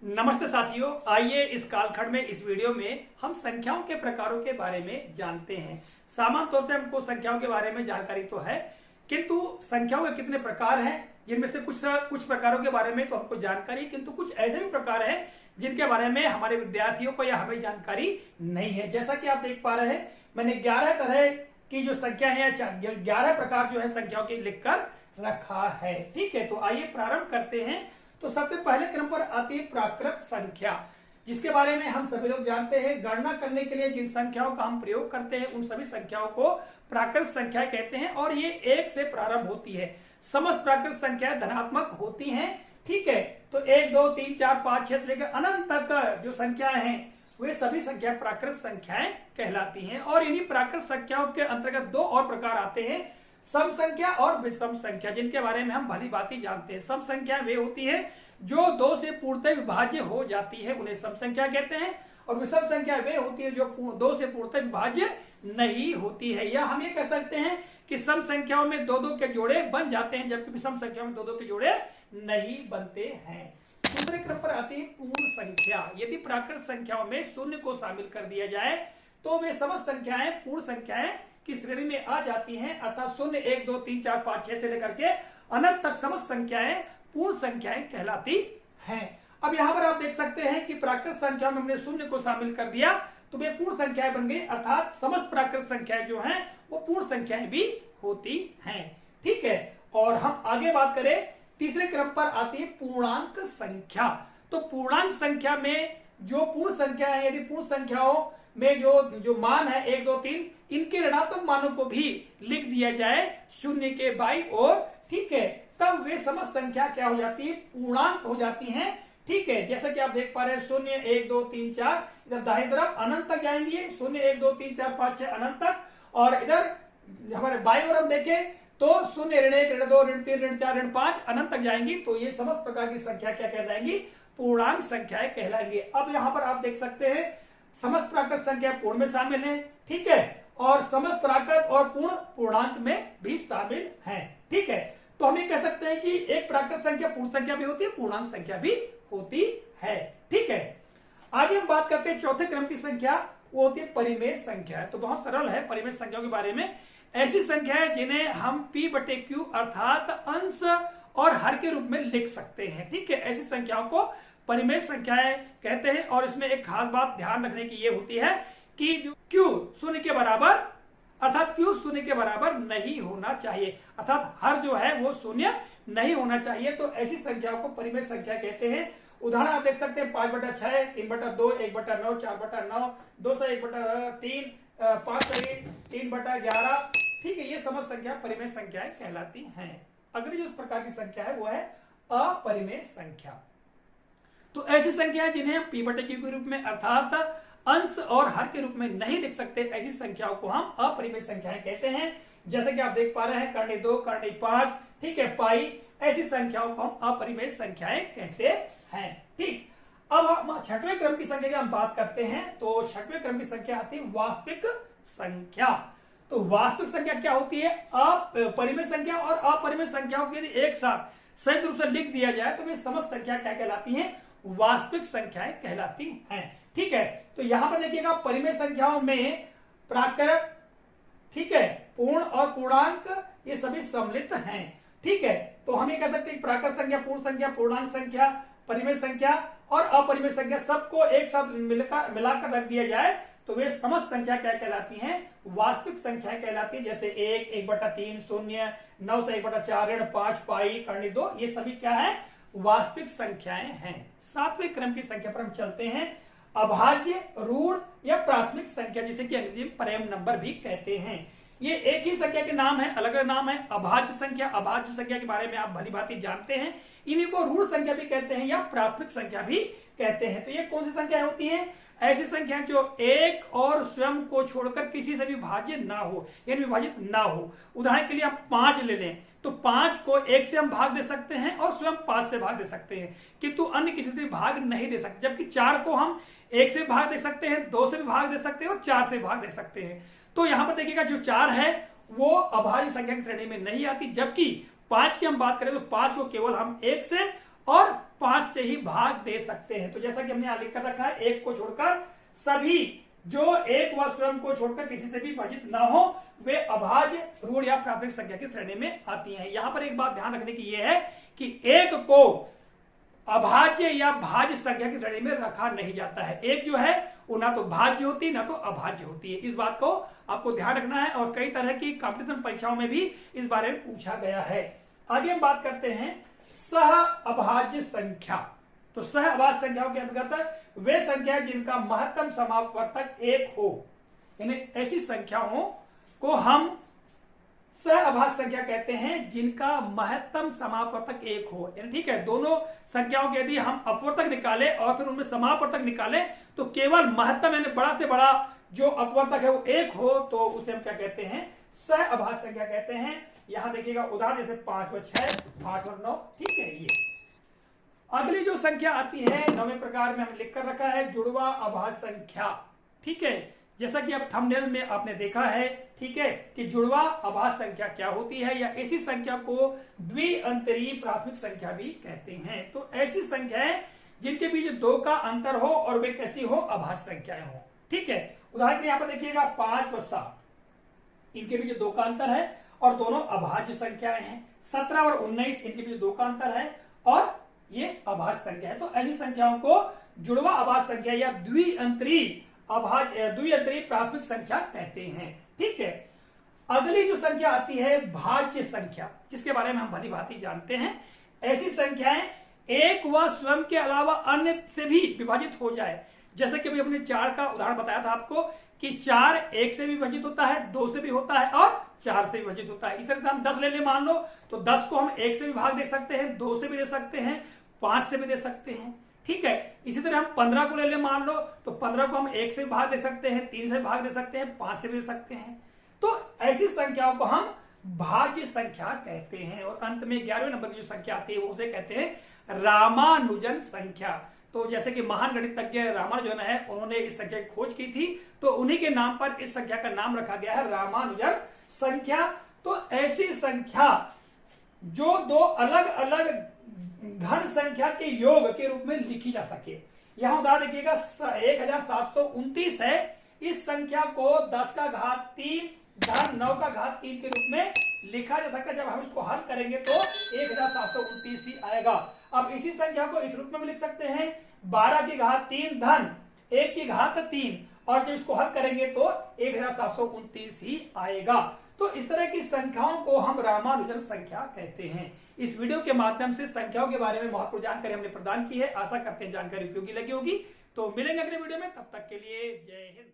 नमस्ते साथियों, आइए इस कालखंड में इस वीडियो में हम संख्याओं के प्रकारों के बारे में जानते हैं। सामान्य तौर से हमको संख्याओं के बारे में जानकारी तो है, किंतु संख्याओं के कितने प्रकार हैं, जिनमें से कुछ प्रकारों के बारे में तो हमको जानकारी, किंतु कुछ ऐसे भी प्रकार हैं जिनके बारे में हमारे विद्यार्थियों को या हमें जानकारी नहीं है। जैसा कि आप देख पा रहे हैं, मैंने 11 तरह की जो संख्या है, 11 प्रकार जो है संख्याओं के लिखकर रखा है। ठीक है, तो आइए प्रारंभ करते हैं। तो सबसे पहले क्रम पर आती है प्राकृत संख्या, जिसके बारे में हम सभी लोग जानते हैं। गणना करने के लिए जिन संख्याओं का हम प्रयोग करते हैं उन सभी संख्याओं को प्राकृत संख्या कहते हैं, और ये 1 से प्रारंभ होती है। समस्त प्राकृत संख्याएं धनात्मक होती हैं। ठीक है, तो 1 2 3 4 5 6 से लेकर अनंत तक जो संख्याएं हैं वे सभी संख्या प्राकृत संख्याएं कहलाती हैं। और इन्हीं प्राकृत संख्याओं के अंतर्गत 2 और प्रकार आते हैं, सम संख्या और विषम संख्या, जिनके बारे में हम भली भांति जानते हैं। सम संख्या वे होती है जो 2 से पूर्णतः विभाज्य हो जाती है, उन्हें सम संख्या कहते हैं। और विषम संख्या वे होती है जो 2 से पूर्णतः विभाज्य नहीं होती है। या हम ये कह सकते हैं कि सम संख्याओं में 2-2 के जोड़े बन जाते हैं, जबकि विषम संख्याओं में 2-2 के जोड़े नहीं बनते हैं। दूसरे क्रम पर आती है पूर्ण संख्या। यदि प्राकृत संख्याओं में शून्य को शामिल कर दिया जाए तो वे समस्त संख्याएं पूर्ण संख्याएं की श्रेणी में आ जाती हैं, अर्थात 0 1 2 3 4 5 6 से लेकर के अनंत तक समस्त संख्याएं पूर्ण संख्याएं कहलाती हैं। अब यहाँ पर आप देख सकते हैं कि प्राकृत संख्या में हमने शून्य को शामिल कर दिया तो वे पूर्ण संख्याएं बन गई, अर्थात समस्त प्राकृत संख्याएं जो हैं वो पूर्ण संख्याएं भी होती हैं। ठीक है, और हम आगे बात करें, तीसरे क्रम पर आती है पूर्णांक संख्या। तो पूर्णांक संख्या में जो पूर्ण संख्या है, यदि पूर्ण संख्याओं में जो मान है 1 2 3, इनके ऋणात्मक मानों को भी लिख दिया जाए शून्य के बाईं ओर, ठीक है, तब वे समस्त संख्या क्या हो जाती है, पूर्णांक हो जाती हैं। ठीक है, जैसा कि आप देख पा रहे हैं 0 1 2 3 4, इधर दाहिनी तरफ अनंत तक जाएंगे, 0 1 2 3 4 5 6 अनंत तक, और इधर हमारे बाईं ओर हम देखें तो 0 ऋण 1 ऋण 2 ऋण 3 ऋण 4 ऋण 5 अनंत तक जाएंगी। तो ये समस्त प्रकार की संख्या क्या कहलाएंगी, पूर्णांक संख्याएं कहलाएंगी। अब यहाँ पर आप देख सकते हैं समस्त प्राकृत संख्या पूर्ण में शामिल है, ठीक है, और समस्त प्राकृत और पूर्ण पूर्णांक में भी शामिल है। ठीक है, तो हम ये कह सकते हैं कि एक प्राकृत संख्या पूर्ण संख्या भी होती है, पूर्णांक संख्या भी होती है। ठीक है, आगे हम बात करते हैं चौथे क्रम की संख्या, वो होती है परिमेय संख्या। तो बहुत सरल है परिमेय संख्याओं के बारे में। ऐसी संख्याएं जिन्हें हम P/Q अर्थात अंश और हर के रूप में लिख सकते हैं। ठीक है, ऐसी संख्याओं को परिमेय संख्याएं कहते हैं। और इसमें एक खास बात ध्यान रखने की ये होती है कि जो Q शून्य के बराबर, अर्थात Q शून्य के बराबर नहीं होना चाहिए, अर्थात हर जो है वो शून्य नहीं होना चाहिए। तो ऐसी संख्याओं को परिमेय संख्या कहते हैं। उदाहरण आप देख सकते हैं 5/6, 3/2, 1/9, 4/9, 2/1/3, 5/3/11। ठीक है, ये समस्त संख्या परिमेय संख्याएं कहलाती हैं। अगली जो प्रकार की संख्या है वो है अपरिमेय संख्या। तो ऐसी संख्याएं जिन्हें हम P/Q के रूप में अर्थात अंश और हर के रूप में नहीं लिख सकते, ऐसी संख्याओं को हम अपरिमेय संख्याएं कहते हैं। जैसे कि आप देख पा रहे हैं कर्णी 2, कर्णी 5, ठीक है, पाई, ऐसी संख्याओं को हम अपरिमेय संख्याएं कहते हैं। ठीक, अब हम छठवें क्रम की संख्या की हम बात करते हैं। तो छठवें क्रम की संख्या आती है वास्तविक संख्या। तो वास्तविक संख्या क्या होती है, परिमेय संख्या और अपरिमेय संख्याओं को यदि एक साथ संयुक्त रूप से लिख दिया जाए तो वे समस्त संख्या क्या कहलाती हैं, वास्तविक संख्याएं कहलाती हैं। ठीक है, तो यहां पर देखिएगा परिमेय संख्याओं में प्राकृत, ठीक है, पूर्ण और पूर्णांक ये सभी सम्मिलित हैं। ठीक है, तो हम ये कह सकते हैं प्राकृत संख्या, पूर्ण संख्या, पूर्णांक संख्या, परिमेय संख्या और अपरिमेय संख्या सबको एक साथ मिलाकर रख दिया जाए तो वे समस्त संख्या क्या कहलाती हैं, वास्तविक संख्या कहलाती है। जैसे 1 1/3, 0 9 से 1/4, ऋण 5, पाई, कर्णी 2, ये सभी क्या है, वास्तविक संख्याएं हैं। सातवें क्रम की संख्या पर हम चलते हैं, अभाज्य, ऋण या प्राथमिक संख्या, जिसे कि अंग्रेजी में प्राइम नंबर भी कहते हैं। ये एक ही संख्या के नाम है, अलग अलग नाम है। अभाज्य संख्या, अभाज्य संख्या के बारे में आप भली भांति जानते हैं। इन्हीं को ऋण संख्या भी कहते हैं या प्राथमिक संख्या भी कहते हैं। तो ये कौन सी संख्या होती है, ऐसी संख्या जो एक और स्वयं को छोड़कर किसी से भी विभाज्य ना हो, यानी विभाजित ना हो। उदाहरण के लिए आप 5 ले लें तो 5 को 1 से हम भाग दे सकते हैं और स्वयं 5 से भाग दे सकते हैं, किंतु अन्य किसी से भी भाग नहीं दे सकते। जबकि 4 को हम 1 से भाग दे सकते हैं, 2 से भी भाग दे सकते हैं और 4 से भाग दे सकते हैं। तो यहां पर देखिएगा जो 4 है वो अभाज्य संख्या की श्रेणी में नहीं आती, जबकि 5 की हम बात करें तो 5 को केवल हम 1 से और 5 से ही भाग दे सकते हैं। तो जैसा कि हमने यहां लिख कर रखा है, एक को छोड़कर सभी जो एक व स्वयं को छोड़कर किसी से भी विभाजित ना हो वे अभाज्य ऋण या प्राथमिक संख्या की श्रेणी में आती हैं। यहां पर एक बात ध्यान रखने की यह है कि एक को अभाज्य या भाज्य संख्या की श्रेणी में रखा नहीं जाता है। एक जो है वो ना तो भाज्य होती है ना तो अभाज्य होती है। इस बात को आपको ध्यान रखना है और कई तरह की कॉम्पिटिशन परीक्षाओं में भी इस बारे में पूछा गया है। आगे हम बात करते हैं सह अभाज्य संख्या। तो सह अभाज्य संख्याओं के अंतर्गत वे संख्याएं जिनका महत्तम समापवर्तक 1 हो, यानी ऐसी संख्याओं को हम सह अभाज्य संख्या कहते हैं जिनका महत्तम समापवर्तक 1 हो। यानी ठीक है, दोनों संख्याओं के यदि हम अपवर्तक निकाले और फिर उनमें समापवर्तक निकाले तो केवल महत्तम यानी बड़ा से बड़ा जो अपवर्तक है वो 1 हो, तो उसे हम क्या कहते हैं, सह अभाज्य संख्या कहते हैं। यहां देखिएगा उदाहरण जैसे 5 व 6, 8 और 9, ठीक है। ये अगली जो संख्या आती है 9वें प्रकार में हम लिख कर रखा है जुड़वा अभाज्य संख्या, ठीक है। जैसा कि अब थंबनेल में आपने देखा है, ठीक है, कि जुड़वा अभाज्य संख्या क्या होती है, या ऐसी संख्या को द्विअंतरीय प्राथमिक संख्या भी कहते हैं। तो ऐसी संख्याएं जिनके बीच 2 का अंतर हो और वे कैसी हो, अभाज्य संख्याएं हो, ठीक है। उदाहरण यहां पर देखिएगा 5 व 7, इनके बीच 2 का अंतर है और दोनों अभाज्य संख्याएं हैं। 17 और 19, इनके बीच 2 का अंतर है और ये अभाज्य संख्या है। तो ऐसी संख्याओं को जुड़वा अभाज्य संख्या या द्विअंतरीय प्राथमिक संख्या कहते हैं, ठीक है। अगली जो संख्या आती है भाज्य संख्या, जिसके बारे में हम भली भांति जानते हैं। ऐसी संख्याएं एक व स्वयं के अलावा अन्य से भी विभाजित हो जाए। जैसे कि अभी हमने 4 का उदाहरण बताया था आपको कि 4 1 से भी विभाजित होता है, 2 से भी होता है और 4 से भी विभाजित होता है। इस तरह से हम 10 ले मान लो तो 10 को हम 1 से भी भाग दे सकते हैं, 2 से भी दे सकते हैं, 5 से भी दे सकते हैं, ठीक है। इसी तरह हम 15 को ले मान लो तो 15 को हम 1 से भी भाग दे सकते हैं, 3 से भी भाग दे सकते हैं, 5 से भी दे सकते हैं। तो ऐसी संख्याओं को हम भाज्य संख्या कहते हैं। और अंत में 11वें नंबर की जो संख्या आती है वो उसे कहते हैं रामानुजन संख्या। तो जैसे कि महान गणितज्ञ रामानुजन है, उन्होंने इस संख्या की खोज की थी, तो उन्हीं के नाम पर इस संख्या का नाम रखा गया है रामानुजन संख्या। तो ऐसी संख्या जो 2 अलग अलग घन संख्या के योग के रूप में लिखी जा सके। यहां उदाहरण देखिएगा 1729 है। इस संख्या को 10 का घात 3 धन 9 का घात 3 के रूप में लिखा जा सकता है। जब हम इसको हल करेंगे तो 1729 ही आएगा। अब इसी संख्या को इस रूप में भी लिख सकते हैं 12 की घात 3 धन 1 की घात 3, और जब इसको हल करेंगे तो 1729 ही आएगा। तो इस तरह की संख्याओं को हम रामानुजन संख्या कहते हैं। इस वीडियो के माध्यम से संख्याओं के बारे में महत्वपूर्ण जानकारी हमने प्रदान की है। आशा करते हैं जानकारी उपयोगी लगी होगी। तो मिलेंगे अगले वीडियो में, तब तक के लिए जय हिंद।